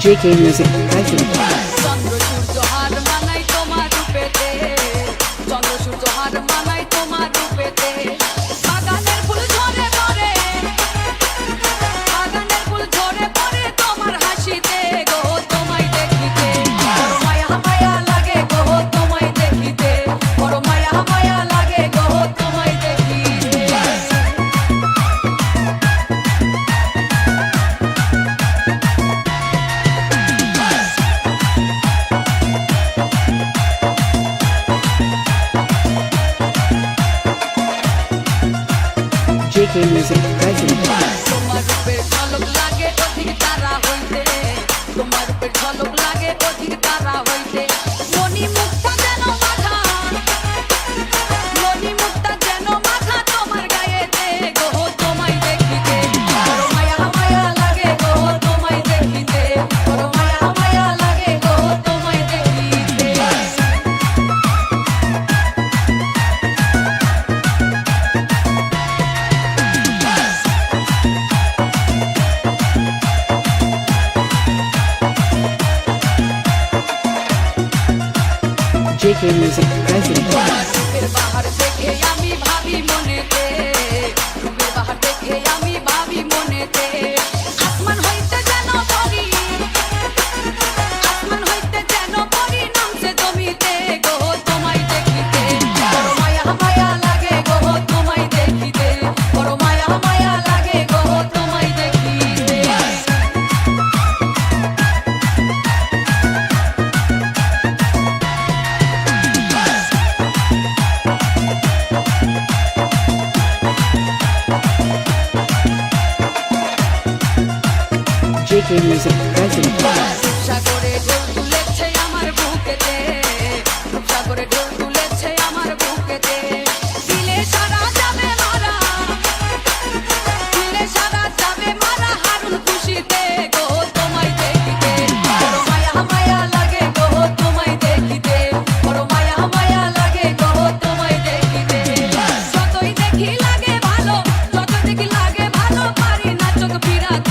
JK Music Hyphen. চন্দ্র সূর্য হার মানাই তোমার রূপেতে, চন্দ্র সূর্য হার মানাই তোমার রূপেতে। বাগানের ফুল ঝরে পড়ে, বাগানের ফুল ঝরে পড়ে তোমার হাসিতে গো তোমায় দেখিতে। বড় মায়া মায়া লাগে গো তোমায় দেখিতে, বড় মায়া মায়া লাগে গো তোমায় দেখিতে। JK Music Hyphen. তোমার রূপের ঝলক লাগে অধিক তারা হইতে, তোমার রূপের ঝলক লাগে অধিক তারা হইতে। মনি মুক্তা যেন মাথা, মনি মুক্তা যেন মাথা তোমার গায়েতে গো তোমায় দেখিতে। বড় মায়া মায়া লাগে গো তোমায় দেখিতে, বড় মায়া মায়া লাগে গো তোমায় দেখিতে। JK Music Hyphen. রূপের বাহার দেখে আমি ভাবি মনেতে, রূপের বাহার দেখে আমি ভাবি মনেতে। আসমান হইতে যেন পরি, আসমান হইতে যেন পরি নামছে জমিতে গো তোমায় দেখিতে। বড় মায়া মায়া লাগে গো তোমায় দেখিতে, বড় মায়া মায়া লাগে গো তোমায় দেখিতে। JK Music Hyphen. সাগরে ঢেউ তুলেছে আমার বুকেতে, সাগরে ঢেউ তুলেছে আমার বুকেতে। দিলে সারা যাবে মারা, দিলে সারা যাবে মারা হারুন খুশিতে গো তোমায় দেখিতে। বড় মায়া মায়া লাগে গো তোমায় দেখিতে, বড় মায়া মায়া লাগে গো তোমায় দেখিতে। যতই দেখি লাগে ভালো, যত দেখি লাগে ভালো পারি না চোখ ফিরাতে।